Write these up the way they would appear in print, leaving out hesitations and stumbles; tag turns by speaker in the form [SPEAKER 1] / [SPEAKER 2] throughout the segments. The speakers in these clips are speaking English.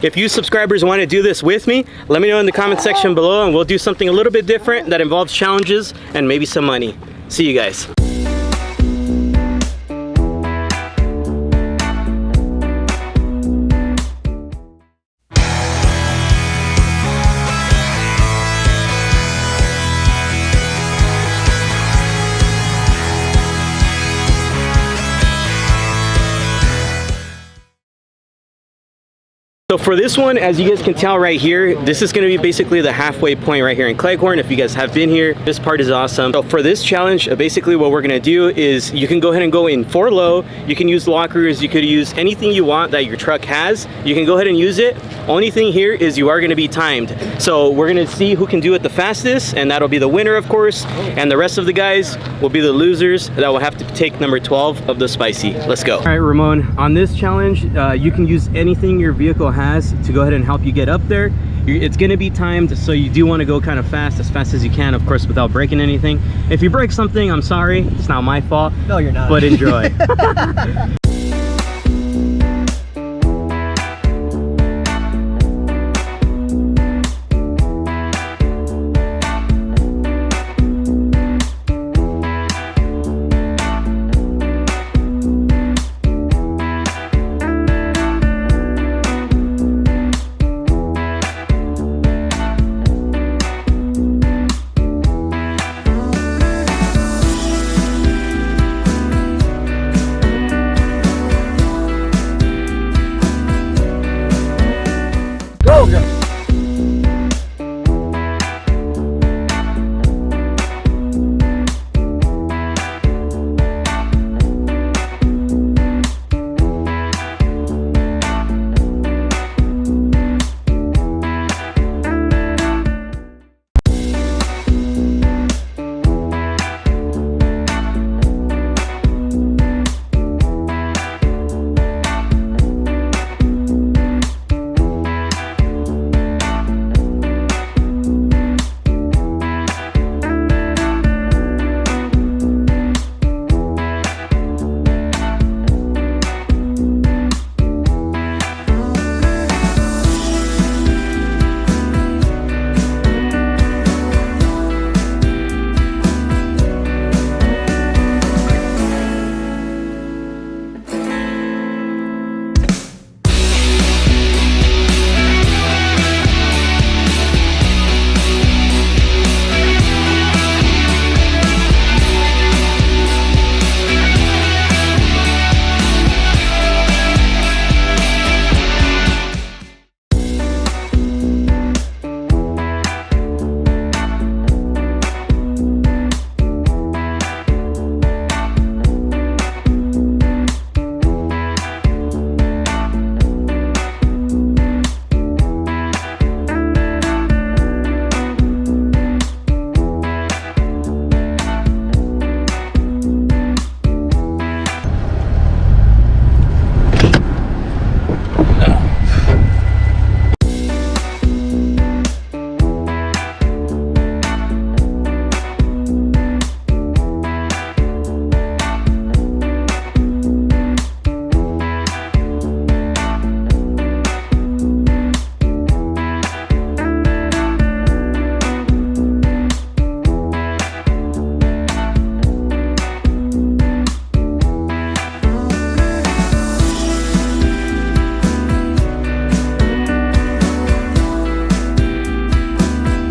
[SPEAKER 1] If you subscribers want to do this with me, let me know in the comment section below and we'll do something a little bit different that involves challenges and maybe some money. See you guys. So for this one, as you guys can tell right here, this is going to be basically the halfway point right here in Cleghorn. If you guys have been here, this part is awesome. So for this challenge, basically what we're going to do is you can go ahead and go in 4 low. You can use lockers. You could use anything you want that your truck has. You can go ahead and use it. Only thing here is you are going to be timed. So we're going to see who can do it the fastest, and that'll be the winner, of course. And the rest of the guys will be the losers that will have to take number 12 of the spicy. Let's go. All right, Ramon, on this challenge, you can use anything your vehicle has to go ahead and help you get up there. It's going to be timed, so you do want to go kind of fast as you can, of course, without breaking anything. If you break something, I'm sorry, it's not my fault.
[SPEAKER 2] No, you're not.
[SPEAKER 1] But enjoy.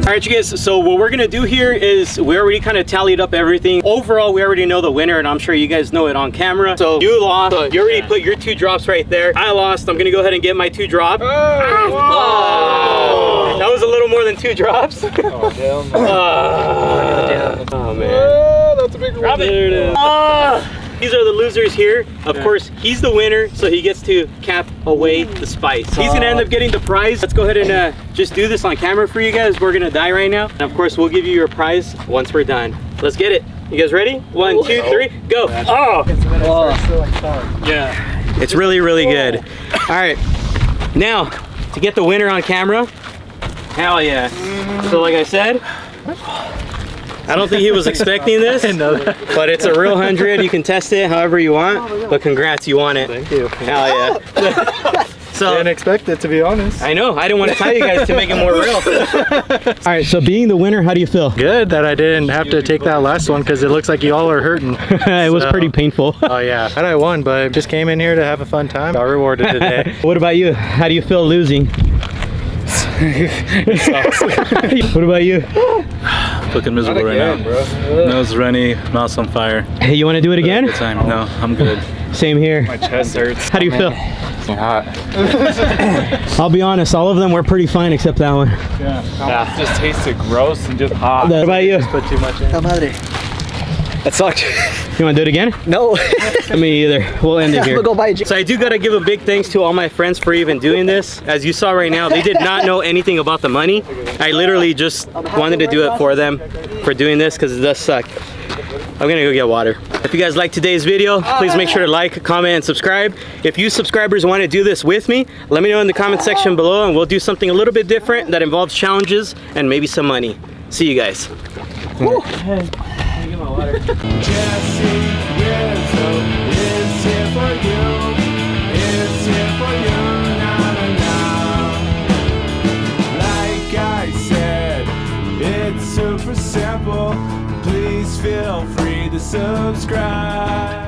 [SPEAKER 1] Alright you guys, so what we're gonna do here is we already kind of tallied up everything. Overall, we already know the winner, and I'm sure you guys know it on camera. So you lost, you already put your 2 drops right there. I lost, I'm gonna go ahead and get my 2 drop. Oh, that was a little more than 2 drops. Oh, damn. Oh man.
[SPEAKER 2] Oh, that's a big one.
[SPEAKER 1] There it is. These are the losers here. Of course, he's the winner, so he gets to cap away the spice. He's gonna end up getting the prize. Let's go ahead and just do this on camera for you guys. We're gonna die right now. And of course, we'll give you your prize once we're done. Let's get it. You guys ready? 1, 2, 3, go. Oh! Yeah. It's really, really good. All right. Now, to get the winner on camera. Hell yeah. So like I said, I don't think he was expecting this, but it's a real 100. You can test it however you want, but congrats, you won it.
[SPEAKER 2] Thank you.
[SPEAKER 1] Hell yeah. So
[SPEAKER 2] didn't expect it, to be honest.
[SPEAKER 1] I know. I didn't want to tell you guys to make it more real. All right. So being the winner, how do you feel?
[SPEAKER 2] Good that I didn't have to take that last one because it looks like you all are hurting.
[SPEAKER 1] It was pretty painful.
[SPEAKER 2] Oh yeah, and I won, but just came in here to have a fun time. Got rewarded today.
[SPEAKER 1] What about you? How do you feel losing? What about you?
[SPEAKER 3] Fucking miserable right now. Nose runny, mouth's on fire.
[SPEAKER 1] Hey, you want to do it again?
[SPEAKER 3] Good time. No, I'm good.
[SPEAKER 1] Same here.
[SPEAKER 2] My chest hurts.
[SPEAKER 1] How do you feel?
[SPEAKER 3] Hot.
[SPEAKER 1] I'll be honest, all of them were pretty fine except that one.
[SPEAKER 3] Yeah. Just tasted gross and just hot.
[SPEAKER 1] What about you?
[SPEAKER 2] Put too much in.
[SPEAKER 4] That sucked.
[SPEAKER 1] You want to do it again?
[SPEAKER 4] No.
[SPEAKER 1] Me either. We'll end it here.
[SPEAKER 4] We'll go buy a
[SPEAKER 1] So I do gotta give a big thanks to all my friends for even doing this. As you saw right now, they did not know anything about the money. I literally just wanted to do it for them for doing this because it does suck. I'm gonna go get water. If you guys like today's video, please make sure to like, comment, and subscribe. If you subscribers want to do this with me, let me know in the comment section below and we'll do something a little bit different that involves challenges and maybe some money. See you guys.
[SPEAKER 5] JesseRizo is here for you. It's here for you, Like I said, it's super simple. Please feel free to subscribe.